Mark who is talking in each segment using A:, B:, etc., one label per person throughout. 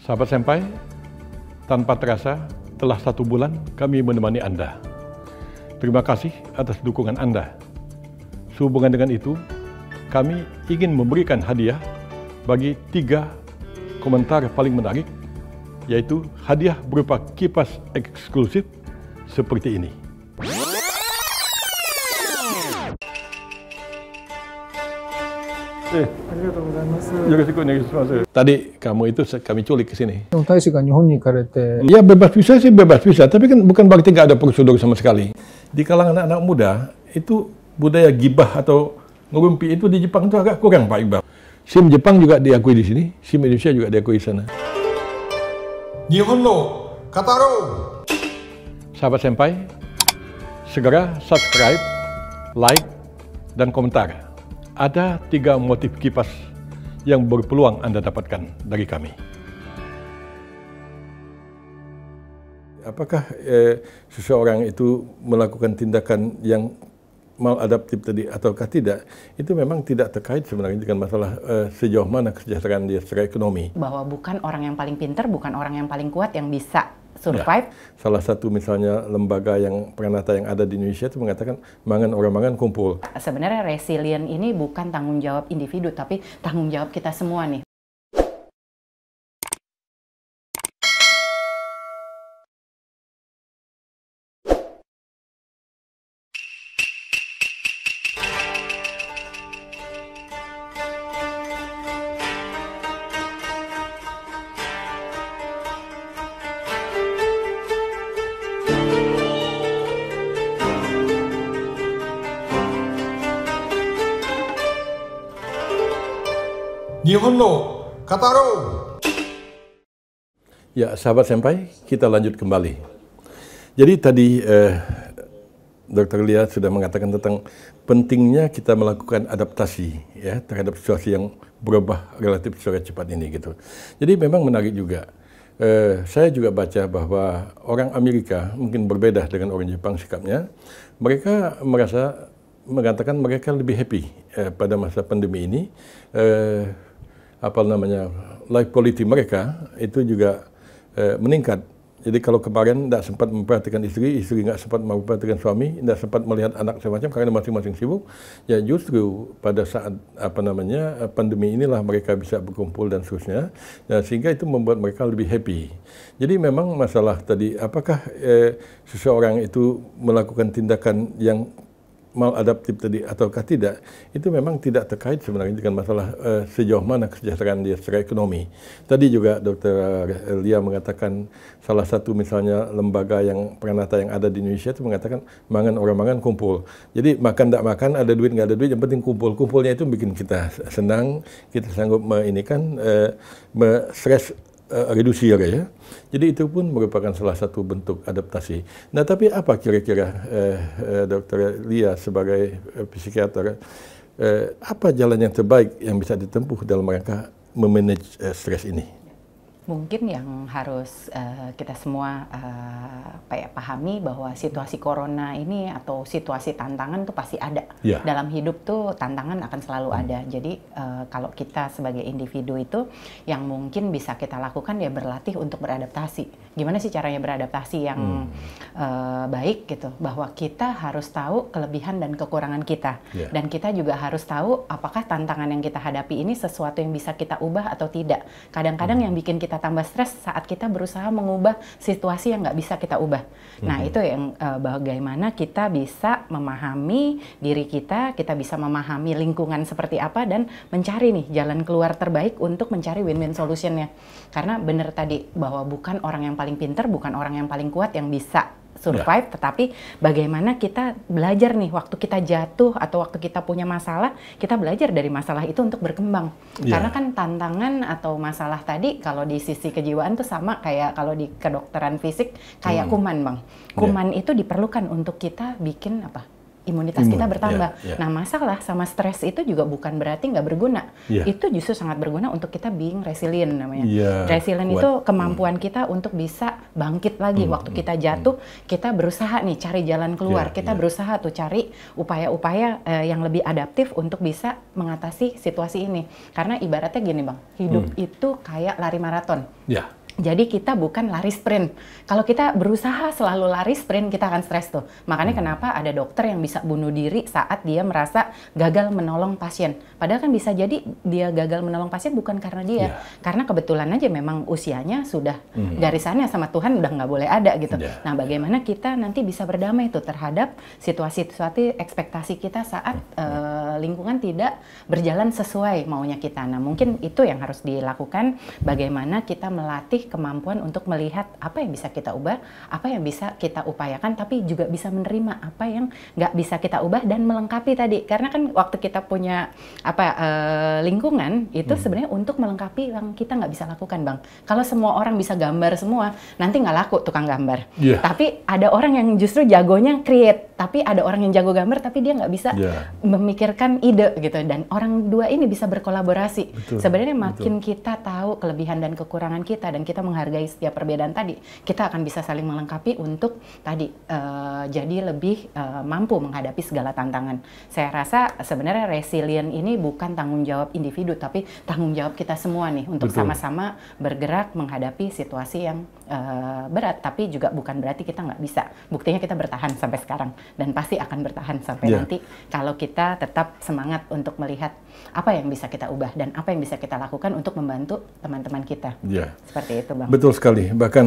A: Sahabat Senpai, tanpa terasa telah 1 bulan kami menemani Anda. Terima kasih atas dukungan Anda. Sehubungan dengan itu, kami ingin memberikan hadiah bagi 3 komentar paling menarik, yaitu hadiah berupa kipas eksklusif seperti ini. Tadi kamu itu kami culik ke sini. Ya bebas visa sih bebas visa, tapi kan bukan berarti nggak ada prosedur sama sekali. Di kalangan anak-anak muda itu budaya gibah atau ngerumpi itu di Jepang itu agak kurang, Pak Iqbal. SIM Jepang juga diakui di sini, SIM Indonesia juga diakui di sana.
B: Nihon no Kataro.
A: Sahabat Senpai, segera subscribe, like, dan komentar. Ada 3 motif kipas yang berpeluang Anda dapatkan dari kami. Apakah seseorang itu melakukan tindakan yang maladaptif tadi ataukah tidak, itu memang tidak terkait sebenarnya dengan masalah sejauh mana kesejahteraan dia secara ekonomi.
C: Bahwa bukan orang yang paling pintar, bukan orang yang paling kuat yang bisa survive.
A: Ya. Salah satu misalnya lembaga yang Pranata yang ada di Indonesia itu mengatakan mangan orang mangan kumpul.
C: Sebenarnya resilient ini bukan tanggung jawab individu, tapi tanggung jawab kita semua nih.
B: Nihon no Kataro.
A: Ya, sahabat Senpai, kita lanjut kembali. Jadi tadi Dr. Lia sudah mengatakan tentang pentingnya kita melakukan adaptasi ya terhadap situasi yang berubah relatif secara cepat ini gitu. Jadi memang menarik juga. Saya juga baca bahwa orang Amerika mungkin berbeda dengan orang Jepang sikapnya. Mereka mengatakan mereka lebih happy pada masa pandemi ini. Life quality mereka itu juga meningkat. Jadi kalau kemarin tidak sempat memperhatikan istri nggak sempat memperhatikan suami, tidak sempat melihat anak semacam karena masing-masing sibuk, ya justru pada saat pandemi inilah mereka bisa berkumpul dan seterusnya, sehingga itu membuat mereka lebih happy. Jadi memang masalah tadi, apakah seseorang itu melakukan tindakan yang maladaptif tadi ataukah tidak, itu memang tidak terkait sebenarnya dengan masalah sejauh mana kesejahteraan dia secara ekonomi. Tadi juga Dr. Lia mengatakan salah satu misalnya lembaga yang Pranata yang ada di Indonesia itu mengatakan mangan orang mangan kumpul. Jadi makan tak makan, ada duit nggak ada duit, yang penting kumpul. Kumpulnya itu bikin kita senang, kita sanggup stres reduksi ya. Jadi itu pun merupakan salah satu bentuk adaptasi. Nah, tapi apa kira-kira Dr. Lia sebagai psikiater, apa jalan yang terbaik yang bisa ditempuh dalam rangka memanage stres ini?
C: Mungkin yang harus kita semua pahami bahwa situasi corona ini atau situasi tantangan tuh pasti ada. Yeah. Dalam hidup tuh tantangan akan selalu ada. Jadi kalau kita sebagai individu itu yang mungkin bisa kita lakukan ya berlatih untuk beradaptasi. Gimana sih caranya beradaptasi yang baik gitu? Bahwa kita harus tahu kelebihan dan kekurangan kita. Yeah. Dan kita juga harus tahu apakah tantangan yang kita hadapi ini sesuatu yang bisa kita ubah atau tidak. Kadang-kadang yang bikin kita tambah stres saat kita berusaha mengubah situasi yang nggak bisa kita ubah. Nah, itu yang bagaimana kita bisa memahami diri kita bisa memahami lingkungan seperti apa dan mencari nih jalan keluar terbaik untuk mencari win-win solutionnya. Karena benar tadi bahwa bukan orang yang paling pintar, bukan orang yang paling kuat yang bisa survive, tetapi bagaimana kita belajar nih waktu kita jatuh atau waktu kita punya masalah, kita belajar dari masalah itu untuk berkembang. Karena kan tantangan atau masalah tadi kalau di sisi kejiwaan tuh sama kayak kalau di kedokteran fisik kayak kuman, Bang. Kuman itu diperlukan untuk kita bikin apa? imunitas kita bertambah. Nah, masalah sama stres itu juga bukan berarti nggak berguna. Itu justru sangat berguna untuk kita being resilient namanya. Resilient itu kemampuan kita untuk bisa bangkit lagi. Waktu kita jatuh, kita berusaha nih cari jalan keluar. Kita berusaha tuh cari upaya-upaya yang lebih adaptif untuk bisa mengatasi situasi ini. Karena ibaratnya gini Bang, hidup itu kayak lari maraton. Jadi kita bukan lari sprint. Kalau kita berusaha selalu lari sprint, kita akan stres tuh. Makanya kenapa ada dokter yang bisa bunuh diri saat dia merasa gagal menolong pasien. Padahal kan bisa jadi dia gagal menolong pasien bukan karena dia. Karena kebetulan aja memang usianya sudah garisannya sama Tuhan udah nggak boleh ada gitu. Nah, bagaimana kita nanti bisa berdamai tuh terhadap situasi-situasi ekspektasi kita saat lingkungan tidak berjalan sesuai maunya kita. Nah, mungkin itu yang harus dilakukan, bagaimana kita melatih kemampuan untuk melihat apa yang bisa kita ubah, apa yang bisa kita upayakan, tapi juga bisa menerima apa yang nggak bisa kita ubah dan melengkapi tadi. Karena kan waktu kita punya lingkungan itu sebenarnya untuk melengkapi yang kita nggak bisa lakukan, Bang. Kalau semua orang bisa gambar semua, nanti nggak laku tukang gambar. Tapi ada orang yang justru jagonya create, tapi ada orang yang jago gambar tapi dia nggak bisa memikirkan ide gitu. Dan orang dua ini bisa berkolaborasi. Sebenarnya makin kita tahu kelebihan dan kekurangan kita dan kita menghargai setiap perbedaan tadi, kita akan bisa saling melengkapi untuk tadi jadi lebih mampu menghadapi segala tantangan. Saya rasa sebenarnya resilient ini bukan tanggung jawab individu, tapi tanggung jawab kita semua nih untuk sama-sama bergerak menghadapi situasi yang berat. Tapi juga bukan berarti kita nggak bisa. Buktinya kita bertahan sampai sekarang dan pasti akan bertahan sampai nanti kalau kita tetap semangat untuk melihat apa yang bisa kita ubah dan apa yang bisa kita lakukan untuk membantu teman-teman kita. Seperti itu, Bang.
A: Betul sekali. Bahkan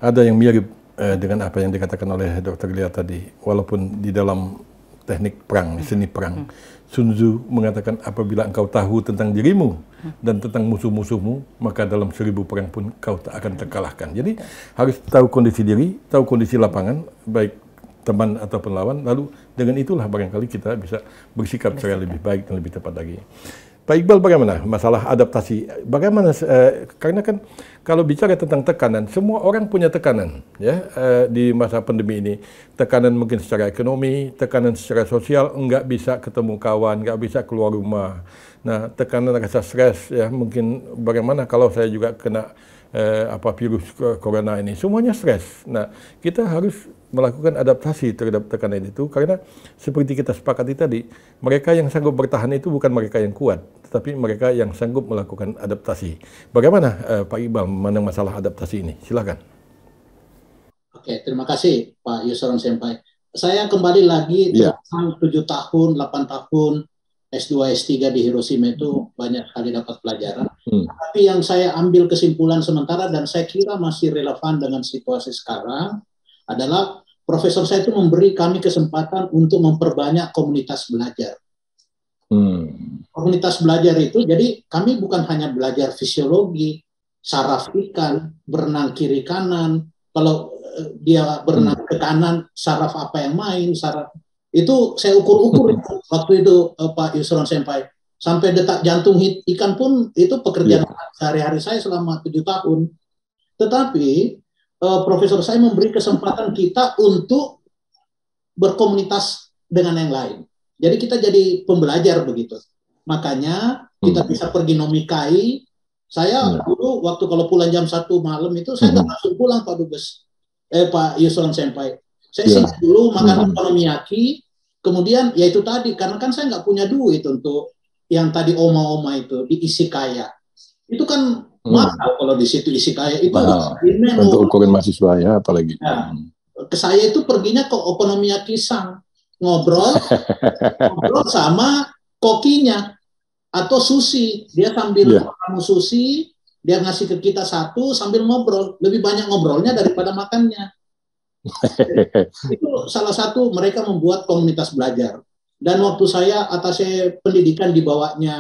A: ada yang mirip dengan apa yang dikatakan oleh Dr. Lia tadi. Walaupun di dalam teknik perang, seni perang, Sun Tzu mengatakan apabila engkau tahu tentang dirimu dan tentang musuh-musuhmu, maka dalam 1000 perang pun kau tak akan terkalahkan. Jadi harus tahu kondisi diri, tahu kondisi lapangan, baik teman ataupun lawan, lalu dengan itulah barangkali kita bisa bersikap secara lebih baik dan lebih tepat lagi. Pak Iqbal, bagaimana masalah adaptasi? Bagaimana karena kan kalau bicara tentang tekanan, semua orang punya tekanan ya di masa pandemi ini. Tekanan mungkin secara ekonomi, tekanan secara sosial, nggak bisa ketemu kawan, nggak bisa keluar rumah. Nah, tekanan rasa stres ya, mungkin bagaimana kalau saya juga kena virus corona ini, semuanya stres. Nah, kita harus melakukan adaptasi terhadap tekanan itu, karena seperti kita sepakati tadi, mereka yang sanggup bertahan itu bukan mereka yang kuat, tetapi mereka yang sanggup melakukan adaptasi. Bagaimana Pak Iqbal memandang masalah adaptasi ini? Silakan.
D: Oke, terima kasih Pak Yusron Senpai. Saya kembali lagi tentang 7 tahun, 8 tahun S2, S3 di Hiroshima itu banyak sekali dapat pelajaran. Tapi yang saya ambil kesimpulan sementara dan saya kira masih relevan dengan situasi sekarang adalah profesor saya itu memberi kami kesempatan untuk memperbanyak komunitas belajar. Komunitas belajar itu, jadi kami bukan hanya belajar fisiologi, saraf ikan, berenang kiri kanan, kalau dia berenang ke kanan, saraf apa yang main, saraf itu saya ukur-ukur waktu itu Pak Yusron Senpai. Sampai detak jantung ikan pun itu pekerjaan sehari-hari saya selama 7 tahun. Tetapi profesor saya memberi kesempatan kita untuk berkomunitas dengan yang lain. Jadi kita jadi pembelajar begitu. Makanya kita bisa pergi nomikai. Saya dulu waktu kalau pulang jam 1 malam itu saya nggak langsung pulang Pak Dubes, Pak Yusron Senpai. Saya singgah dulu makan okonomiyaki. Kemudian ya itu tadi, karena kan saya nggak punya duit untuk yang tadi oma-oma itu diisi kaya. Itu kan mahal kalau di situ isi kaya itu.
A: Untuk ukuran mahasiswa ya apalagi.
D: Nah, ke saya itu perginya ke okonomiyaki sang, ngobrol sama kokinya atau sushi. Dia sambil kamu sushi, dia ngasih ke kita satu sambil ngobrol. Lebih banyak ngobrolnya daripada makannya. Itu salah satu mereka membuat komunitas belajar. Dan waktu saya atase pendidikan di bawahnya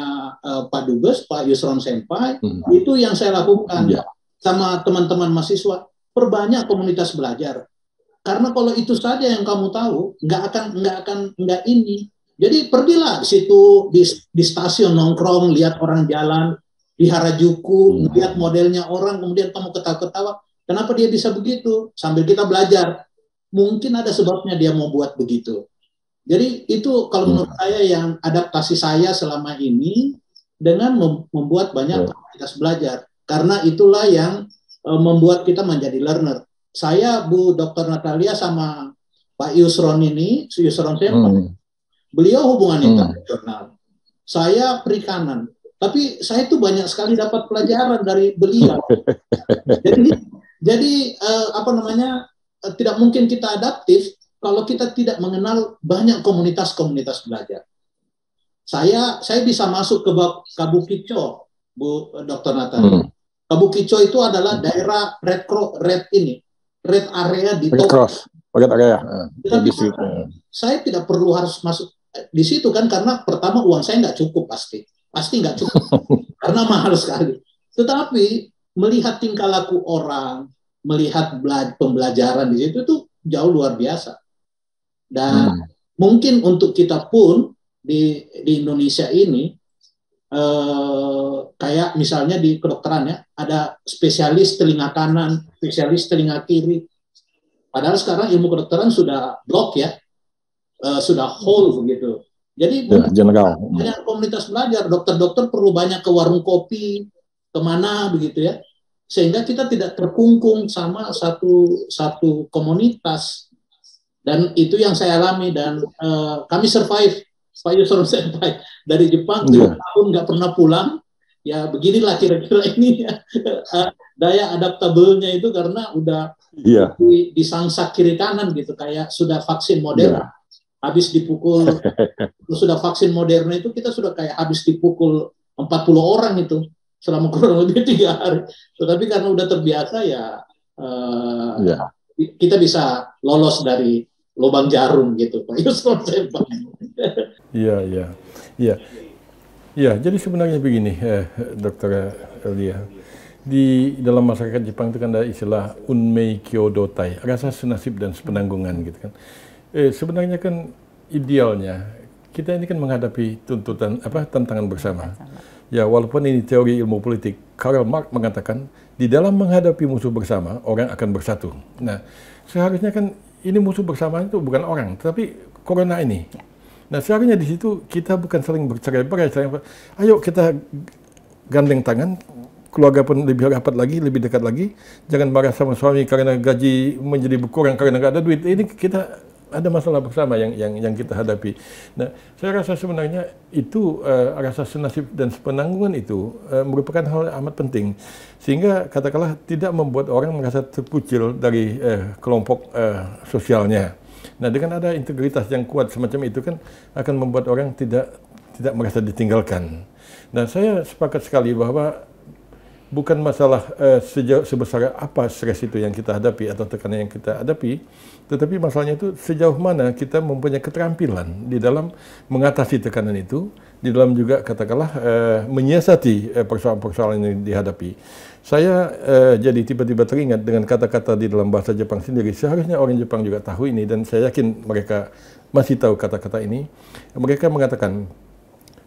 D: Pak Dubes, Pak Yusron Senpai, itu yang saya lakukan sama teman-teman mahasiswa, perbanyak komunitas belajar. Karena kalau itu saja yang kamu tahu, nggak ini. Jadi pergilah di situ di stasiun nongkrong, lihat orang jalan di Harajuku, lihat modelnya orang, kemudian kamu ketawa-ketawa. Kenapa dia bisa begitu? Sambil kita belajar. Mungkin ada sebabnya dia mau buat begitu. Jadi itu kalau menurut saya yang adaptasi saya selama ini dengan membuat banyak komunitas belajar. Karena itulah yang membuat kita menjadi learner. Saya, Bu Dr. Natalia sama Pak Yusron ini, Yusron saya, beliau hubungan internasional. Saya perikanan. Tapi saya itu banyak sekali dapat pelajaran dari beliau. Jadi tidak mungkin kita adaptif kalau kita tidak mengenal banyak komunitas-komunitas belajar. Saya bisa masuk ke Kabukicho, Bu Dr. Natalia. Kabukicho itu adalah daerah red area di Tokyo.
A: Red area.
D: Saya tidak perlu harus masuk di situ kan, karena pertama uang saya nggak cukup, pasti nggak cukup karena mahal sekali. Tetapi melihat tingkah laku orang, melihat pembelajaran di situ itu jauh luar biasa. Dan mungkin untuk kita pun di Indonesia ini, kayak misalnya di kedokteran ya, ada spesialis telinga kanan, spesialis telinga kiri. Padahal sekarang ilmu kedokteran sudah blok ya, sudah whole begitu. Jadi banyak komunitas belajar, dokter-dokter perlu banyak ke warung kopi, kemana begitu ya, sehingga kita tidak terkungkung sama satu komunitas. Dan itu yang saya alami, dan kami survive. Pak Yusron survive dari Jepang 2 tahun nggak pernah pulang. Ya beginilah kira-kira ini ya. Daya adaptabelnya itu karena udah disangsak kiri kanan gitu, kayak sudah vaksin Moderna. Habis dipukul, sudah vaksin Moderna itu kita sudah kayak habis dipukul 40 orang itu selama kurang lebih 3 hari. Tetapi karena udah terbiasa kita bisa lolos dari lubang jarum gitu, Pak Yusron.
A: Iya. Jadi sebenarnya begini, Dr. Elia. Di dalam masyarakat Jepang itu kan ada istilah unmei kyodotai, rasa senasib dan sepenanggungan gitu kan. Sebenarnya kan idealnya kita ini kan menghadapi tantangan bersama. Ya, walaupun ini teori ilmu politik, Karl Marx mengatakan di dalam menghadapi musuh bersama orang akan bersatu. Nah, seharusnya kan ini musuh bersama itu bukan orang, tetapi corona ini. Nah, seharusnya di situ kita bukan saling bercerai-berai, ayo kita gandeng tangan, keluarga pun lebih rapat lagi, lebih dekat lagi. Jangan marah sama suami karena gaji menjadi berkurang karena nggak ada duit. Ini kita ada masalah bersama yang kita hadapi. Nah, saya rasa sebenarnya itu rasa senasib dan sepenanggungan itu merupakan hal yang amat penting, sehingga katakanlah tidak membuat orang merasa terpucil dari kelompok sosialnya. Nah, dengan ada integritas yang kuat semacam itu kan akan membuat orang tidak merasa ditinggalkan. Nah, saya sepakat sekali bahwa bukan masalah sebesar apa stres itu yang kita hadapi atau tekanan yang kita hadapi, tetapi masalahnya itu sejauh mana kita mempunyai keterampilan di dalam mengatasi tekanan itu, di dalam juga katakanlah menyiasati persoalan-persoalan yang dihadapi. Saya jadi tiba-tiba teringat dengan kata-kata di dalam bahasa Jepang sendiri. Seharusnya orang Jepang juga tahu ini, dan saya yakin mereka masih tahu kata-kata ini. Mereka mengatakan,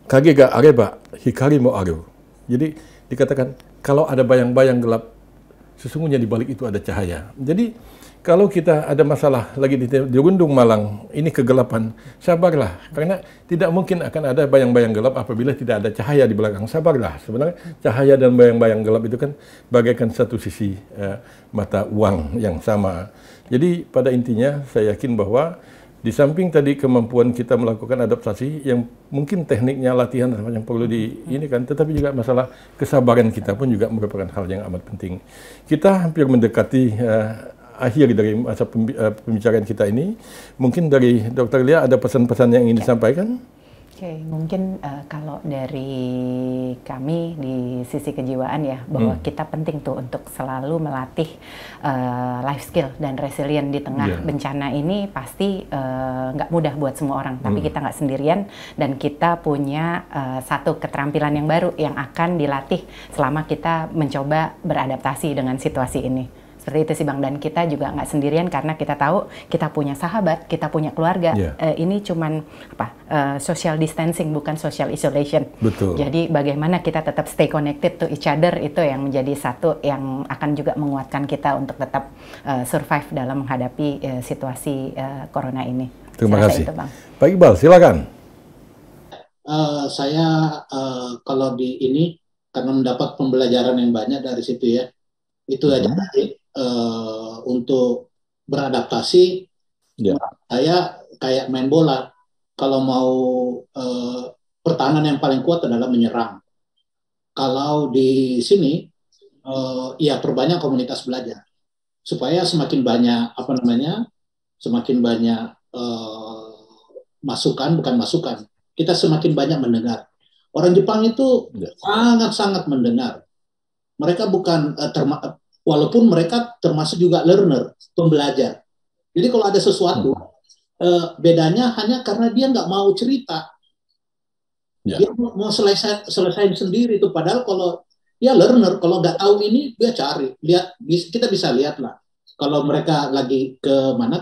A: kage ga areba hikari mo aru. Jadi dikatakan, kalau ada bayang-bayang gelap, sesungguhnya di balik itu ada cahaya. Jadi kalau kita ada masalah lagi di Rundung Malang, ini kegelapan, sabarlah. Karena tidak mungkin akan ada bayang-bayang gelap apabila tidak ada cahaya di belakang. Sabarlah. Sebenarnya cahaya dan bayang-bayang gelap itu kan bagaikan satu sisi mata uang yang sama. Jadi pada intinya saya yakin bahwa di samping tadi kemampuan kita melakukan adaptasi yang mungkin tekniknya latihan yang perlu tetapi juga masalah kesabaran kita pun juga merupakan hal yang amat penting. Kita hampir mendekati akhir dari masa pembicaraan kita ini. Mungkin dari Dr. Lia ada pesan-pesan yang ingin disampaikan?
C: Oke, mungkin kalau dari kami di sisi kejiwaan ya, bahwa kita penting tuh untuk selalu melatih life skill dan resilient di tengah bencana ini. Pasti nggak mudah buat semua orang, tapi kita nggak sendirian, dan kita punya satu keterampilan yang baru yang akan dilatih selama kita mencoba beradaptasi dengan situasi ini. Seperti itu sih Bang, dan kita juga nggak sendirian karena kita tahu kita punya sahabat, kita punya keluarga. Ini cuman social distancing, bukan social isolation.
A: Betul.
C: Jadi bagaimana kita tetap stay connected to each other, itu yang menjadi satu yang akan juga menguatkan kita untuk tetap survive dalam menghadapi situasi corona ini.
A: Terima kasih.
C: Itu, Bang.
A: Pak Iqbal, silakan.
D: Saya kalau di ini karena mendapat pembelajaran yang banyak dari situ ya, itu aja tadi untuk beradaptasi. Saya kayak main bola, kalau mau pertahanan yang paling kuat adalah menyerang. Kalau di sini ya perbanyak komunitas belajar supaya semakin banyak semakin banyak bukan masukan, kita semakin banyak mendengar. Orang Jepang itu sangat-sangat mendengar. Mereka bukan walaupun mereka termasuk juga learner, pembelajar. Jadi kalau ada sesuatu, bedanya hanya karena dia nggak mau cerita. Dia mau selesai sendiri itu. Padahal kalau dia learner, kalau nggak tahu ini dia cari. Kita bisa lihat lah. Kalau mereka lagi ke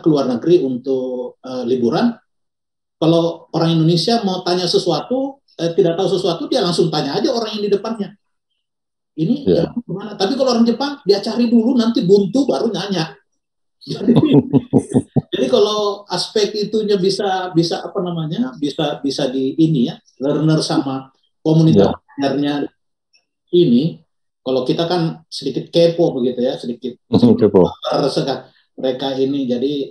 D: luar negeri untuk liburan, kalau orang Indonesia mau tanya sesuatu, tidak tahu sesuatu, dia langsung tanya aja orang yang di depannya. Ini gimana? Tapi kalau orang Jepang, dia cari dulu, nanti buntu baru nanya. Jadi kalau aspek itunya bisa bisa di ini ya, learner sama komunitas belajarnya ini. Kalau kita kan sedikit kepo begitu ya, sedikit kepo. Mereka ini jadi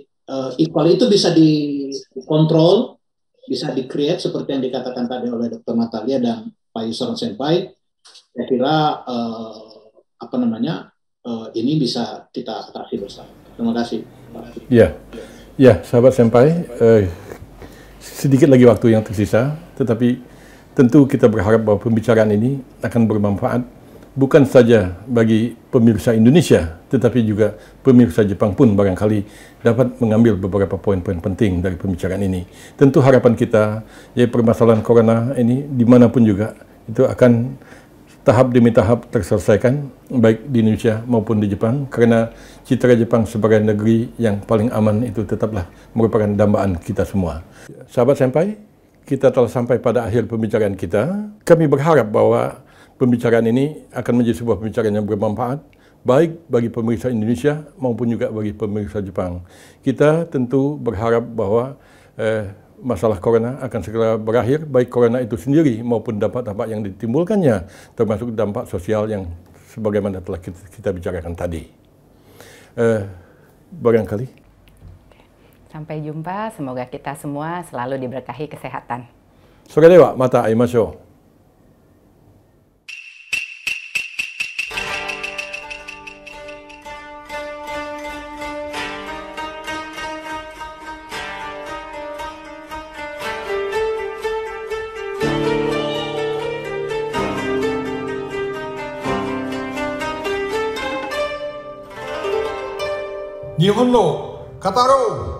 D: equal itu bisa dikontrol, bisa di-create seperti yang dikatakan tadi oleh Dr. Natalia dan Pak Yusron Senpai. Saya kira ini bisa kita atasi bersama. Terima kasih.
A: Ya, sahabat Senpai, sedikit lagi waktu yang tersisa, tetapi tentu kita berharap bahwa pembicaraan ini akan bermanfaat bukan saja bagi pemirsa Indonesia, tetapi juga pemirsa Jepang pun barangkali dapat mengambil beberapa poin-poin penting dari pembicaraan ini. Tentu harapan kita, ya permasalahan corona ini dimanapun juga itu akan tahap demi tahap terselesaikan, baik di Indonesia maupun di Jepang, karena citra Jepang sebagai negeri yang paling aman itu tetaplah merupakan dambaan kita semua. Sahabat Senpai, kita telah sampai pada akhir pembicaraan kita. Kami berharap bahwa pembicaraan ini akan menjadi sebuah pembicaraan yang bermanfaat, baik bagi pemirsa Indonesia maupun juga bagi pemirsa Jepang. Kita tentu berharap bahwa masalah corona akan segera berakhir, baik corona itu sendiri maupun dampak-dampak yang ditimbulkannya, termasuk dampak sosial yang sebagaimana telah kita bicarakan tadi. Barangkali.
C: Sampai jumpa, semoga kita semua selalu diberkahi kesehatan.
A: Soredewa, mata aimashou.
B: Nihon no Kataro!